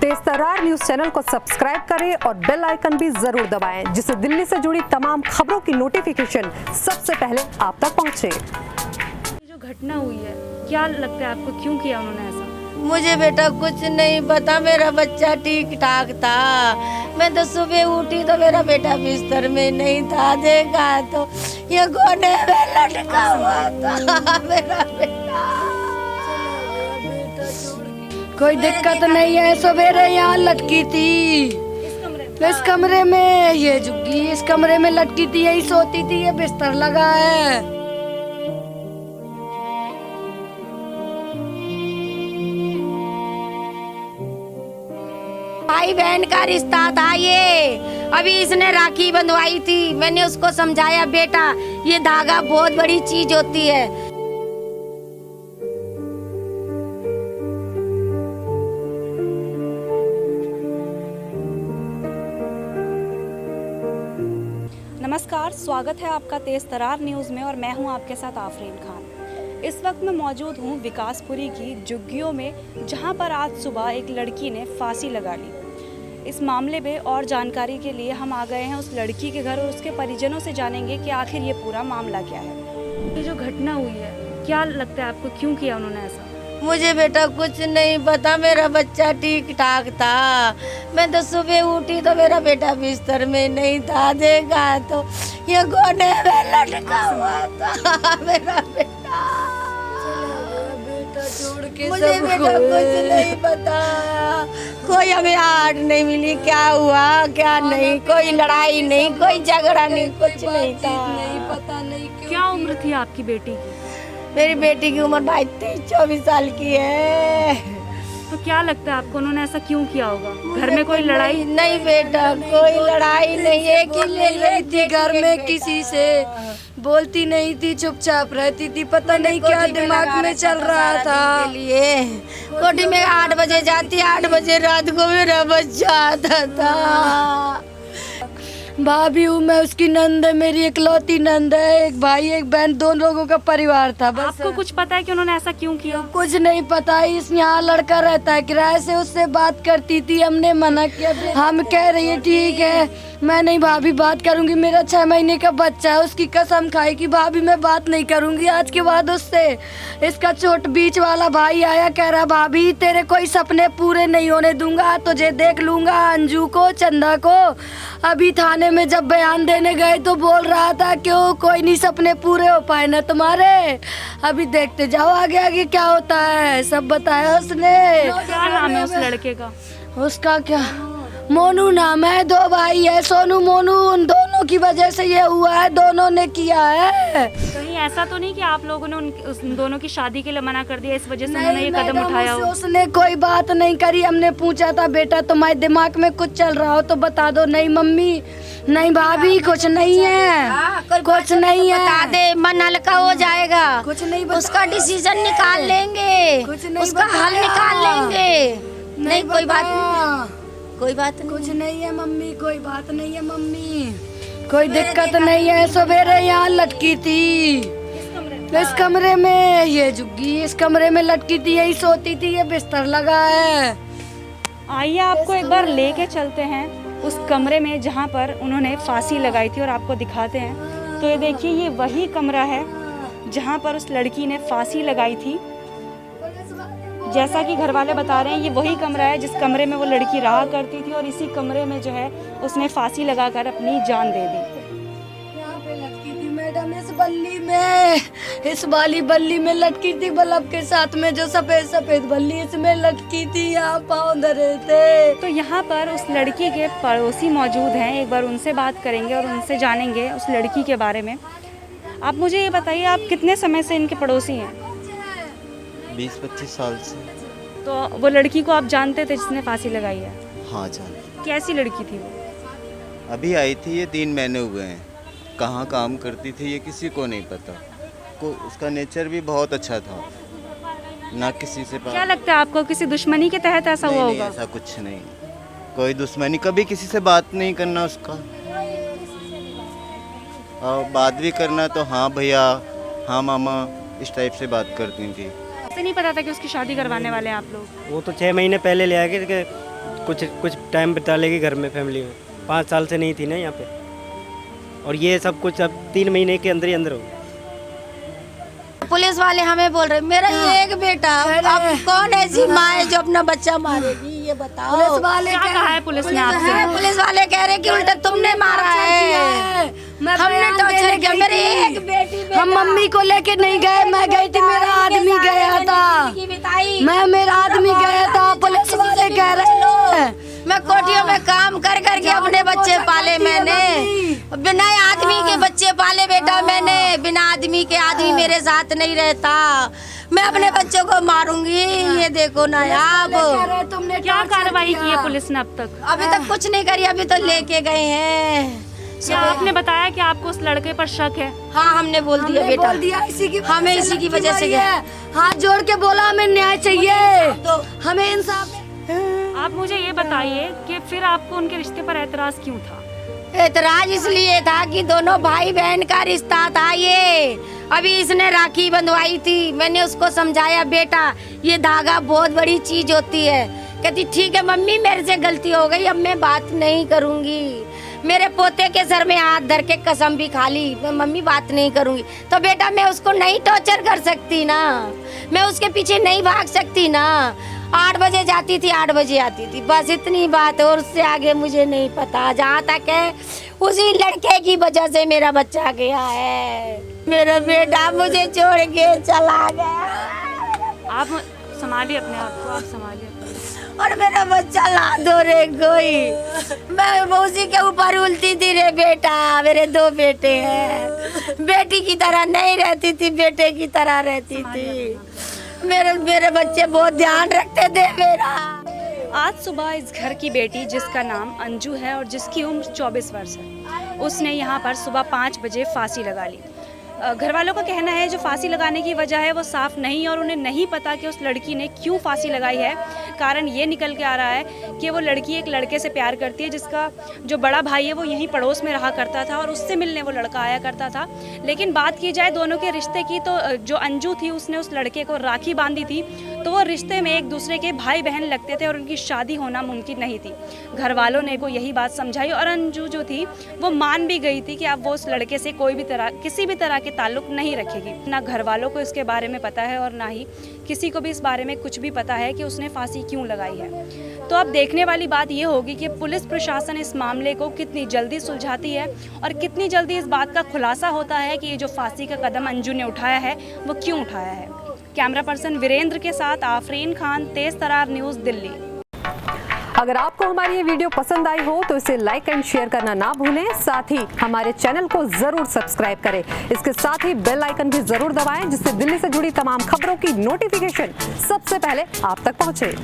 तेज तरार news channel को subscribe करें और बेल आइकन भी जरूर दबाएं, जिससे दिल्ली से जुड़ी तमाम खबरों की नोटिफिकेशन सबसे पहले आप तक पहुंचे। जो घटना हुई है, क्या लगता है आपको, क्यों किया उन्होंने ऐसा? मुझे बेटा कुछ नहीं पता, मेरा बच्चा ठीक ठाक था। मैं तो सुबह उठी तो मेरा बेटा बिस्तर में नहीं था, देखा तो ये कोने में लटका हुआ था मेरा बेटा। कोई दिक्कत नहीं है, सवेरे यहाँ लटकी थी इस कमरे में, ये झुग्गी इस कमरे में लटकी थी, यही सोती थी, ये बिस्तर लगा है। भाई बहन का रिश्ता था ये। अभी इसने राखी बंधवाई थी, मैंने उसको समझाया बेटा ये धागा बहुत बड़ी चीज होती है। नमस्कार, स्वागत है आपका तेज तरार न्यूज़ में और मैं हूं आपके साथ आफरीन खान। इस वक्त मैं मौजूद हूं विकासपुरी की झुग्गियों में, जहां पर आज सुबह एक लड़की ने फांसी लगा ली। इस मामले में और जानकारी के लिए हम आ गए हैं उस लड़की के घर और उसके परिजनों से जानेंगे कि आखिर ये पूरा मामला क्या है। ये जो घटना हुई है, क्या लगता है आपको, क्यों किया उन्होंने ऐसा? मुझे बेटा कुछ नहीं पता, मेरा बच्चा ठीक ठाक था। मैं तो सुबह उठी तो मेरा बेटा बिस्तर में नहीं था, देखा तो ये कोने में लटका हुआ था मेरा बेटा। मुझे बेटा कुछ नहीं पता, कोई हमें आड़ नहीं मिली, क्या हुआ क्या नहीं, कोई लड़ाई नहीं, कोई झगड़ा नहीं, कुछ नहीं था। नहीं पता नहीं क्या उम्र थी आपकी बेटी की? मेरी बेटी की उम्र भाई 23-24 साल की है। तो क्या लगता है आपको, उन्होंने ऐसा क्यों किया होगा? घर में कोई लड़ाई? नहीं बेटा, कोई लड़ाई नहीं है कि ले रही थी घर में, किसी से बोलती नहीं थी, चुपचाप रहती थी, पता नहीं क्या दिमाग में चल रहा था। लिए कोठी में 8 बजे जाती, 8 बजे रात को मेरा बच्चा आता था। भाभी हूँ मैं, उसकी नंद है, मेरी इकलौती नंद है, एक भाई एक बहन, 2 लोगों का परिवार था बस। आपको कुछ पता है कि उन्होंने ऐसा क्यों किया? कुछ नहीं पता, इस यहाँ लड़का रहता है किराए से, उससे बात करती थी, हमने मना किया। हम कह रही है ठीक है मैं नहीं भाभी बात करूंगी, मेरा 6 महीने का बच्चा है, उसकी कसम खाई कि भाभी मैं बात नहीं करूंगी आज के बाद उससे। इसका छोट बीच वाला भाई आया, कह रहा भाभी तेरे कोई सपने पूरे नहीं होने दूंगा, तुझे देख लूंगा, अंजू को चंदा को। अभी थाने में जब बयान देने गए तो बोल रहा था क्यों कोई नहीं सपने पूरे हो पाए ना तुम्हारे। अभी देखते जाओ आगे आगे क्या होता है, सब बताया उसने। क्या नाम है उस लड़के का? उसका क्या मोनू नाम है, 2 भाई है, सोनू मोनू, उन दोनों की वजह से ये हुआ है, दोनों ने किया है। कहीं ऐसा तो नहीं कि आप लोगों ने उन दोनों की शादी के लिए मना कर दिया, इस वजह से उन्होंने ये कदम उठाया हो? उसने कोई बात नहीं करी, हमने पूछा था बेटा तुम्हारे दिमाग में कुछ चल रहा हो तो बता दो। नहीं मम्मी, नहीं भाभी, कुछ नहीं है, कुछ नहीं है, बता दे, मन हल्का हो जाएगा। कुछ नहीं, उसका डिसीजन निकाल लेंगे, उसका हल निकाल लेंगे। नहीं कोई बात नहीं, कोई बात नहीं, कुछ नहीं है मम्मी, कोई बात नहीं है मम्मी, कोई दिक्कत नहीं है। सवेरे यहाँ लटकी थी इस कमरे में, ये झुग्गी इस कमरे में लटकी थी, यही सोती थी, ये बिस्तर लगा है। आइए आपको एक बार लेके चलते हैं उस कमरे में जहाँ पर उन्होंने फांसी लगाई थी और आपको दिखाते हैं। तो ये देखिए, ये वही कमरा है जहाँ पर उस लड़की ने फांसी लगाई थी। जैसा कि घर वाले बता रहे हैं, ये वही कमरा है जिस कमरे में वो लड़की रहा करती थी और इसी कमरे में जो है उसने फांसी लगाकर अपनी जान दे दी। यहाँ पे लटकी थी मैडम, इस बल्ली में, इस वाली बल्ली में लटकी थी, बल्ब के साथ में जो सफेद सफेद बल्ली, इसमें लटकी थी, यहाँ पाँव धरे थे। तो यहाँ पर उस लड़की के पड़ोसी मौजूद हैं, एक बार उनसे बात करेंगे और उनसे जानेंगे उस लड़की के बारे में। आप मुझे ये बताइए, आप कितने समय से इनके पड़ोसी हैं? 20-25 साल से। तो वो लड़की को आप जानते थे जिसने फांसी लगाई है? हाँ जानते। कैसी लड़की थी वो? अभी आई थी, ये 3 महीने हुए हैं। कहाँ काम करती थी ये किसी को नहीं पता। उसका नेचर भी बहुत अच्छा था, ना किसी से क्या लगता है आपको, किसी दुश्मनी के तहत ऐसा हुआ होगा? ऐसा कुछ नहीं, कोई दुश्मनी, कभी किसी से बात नहीं करना उसका, और बात भी करना तो हाँ भैया, हाँ मामा, इस टाइप से बात करती थी। नहीं पता था कि उसकी शादी करवाने वाले हैं आप लोग? वो तो 6 महीने पहले ले आए कि कुछ टाइम बिता लेगी घर में, फैमिली में। 5 साल से नहीं थी ना यहाँ पे, और ये सब कुछ अब 3 महीने के अंदर ही अंदर हो गया। पुलिस वाले हमें बोल रहे मेरा ये एक बेटा, अब कौन ऐसी माँ है जो अपना बच्चा मारेगी, ये बताओ। पुलिस वाले क्या कहा है पुलिस ने आपसे? पुलिस वाले कह रहे कि उल्टा तुमने मारा है, हमने टॉर्चर किया। मेरी एक बेटी हम मम्मी को लेके नहीं गए, मैं गई थी, मेरा आदमी गया था, मेरा आदमी गया था। पुलिस वाले कह रहे हैं मैं कोठियों में काम कर करके अपने बच्चे पाले, मैंने बिना आदमी के बच्चे पाले बेटा, मैंने बिना आदमी के, आदमी मेरे साथ नहीं रहता, मैं अपने बच्चों को मारूंगी। ये देखो ना आप, तुमने क्या कार्रवाई की है पुलिस ने अब तक? अभी तक कुछ नहीं करी, अभी तो लेके गए हैं। क्या आपने बताया कि आपको उस लड़के पर शक है? हाँ हमने बोल दिया बेटा, बोल दिया, हमें इसी की वजह से हाथ जोड़ के बोला हमें न्याय चाहिए, हमें इंसाफ। आप मुझे ये बताइए कि फिर आपको उनके रिश्ते पर एतराज क्यों था? एतराज इसलिए था कि दोनों भाई बहन का रिश्ता था ये। अभी इसने राखी बंधवाई थी, मैंने उसको समझाया बेटा ये धागा बहुत बड़ी चीज होती है। कहती ठीक है मम्मी मेरे से गलती हो गई, अब मैं बात नहीं करूंगी। मेरे पोते के सर में हाथ धर के कसम भी खा ली, मैं मम्मी बात नहीं करूंगी। तो बेटा मैं उसको नहीं टॉर्चर कर सकती ना, मैं उसके पीछे नहीं भाग सकती ना। 8 बजे जाती थी, 8 बजे आती थी, बस इतनी बात है, और उससे आगे मुझे नहीं पता। जहाँ तक है उसी लड़के की वजह से मेरा बच्चा गया है, मेरा बेटा मुझे छोड़ के चला गया। आप संभालिए अपने आप को, आप संभालिए। और मेरा बच्चा ला दो रे कोई, मैं उसी के ऊपर उल्टी थी रे बेटा। मेरे 2 बेटे हैं, बेटी की तरह नहीं रहती थी, बेटे की तरह रहती थी। मेरे बच्चे बहुत ध्यान रखते थे मेरा। आज सुबह इस घर की बेटी जिसका नाम अंजू है और जिसकी उम्र 24 वर्ष है, उसने यहाँ पर सुबह 5 बजे फांसी लगा ली। घर वालों का कहना है जो फांसी लगाने की वजह है वो साफ नहीं, और उन्हें नहीं पता कि उस लड़की ने क्यों फांसी लगाई है। कारण ये निकल के आ रहा है कि वो लड़की एक लड़के से प्यार करती है जिसका जो बड़ा भाई है वो यहीं पड़ोस में रहा करता था, और उससे मिलने वो लड़का आया करता था। लेकिन बात की जाए दोनों के रिश्ते की, तो जो अंजू थी उसने उस लड़के को राखी बांधी थी, तो वो रिश्ते में एक दूसरे के भाई बहन लगते थे और उनकी शादी होना मुमकिन नहीं थी। घर वालों ने को यही बात समझाई, और अंजू जो थी वो मान भी गई थी कि अब वो उस लड़के से किसी भी तरह के ताल्लुक नहीं रखेगी। ना घर वालों को इसके बारे में पता है और ना ही किसी को भी इस बारे में कुछ भी पता है कि उसने फांसी क्यों लगाई है। तो अब देखने वाली बात ये होगी कि पुलिस प्रशासन इस मामले को कितनी जल्दी सुलझाती है और कितनी जल्दी इस बात का खुलासा होता है कि ये जो फांसी का कदम अंजू ने उठाया है वो क्यों उठाया है। कैमरा पर्सन वीरेंद्र के साथ आफरीन खान, तेज तरार न्यूज़, दिल्ली। अगर आपको हमारी ये वीडियो पसंद आई हो तो इसे लाइक एंड शेयर करना ना भूलें। साथ ही हमारे चैनल को जरूर सब्सक्राइब करें। इसके साथ ही बेल आइकन भी जरूर दबाएं जिससे दिल्ली से जुड़ी तमाम खबरों की नोटिफिकेशन सबसे पहले आप तक पहुंचे।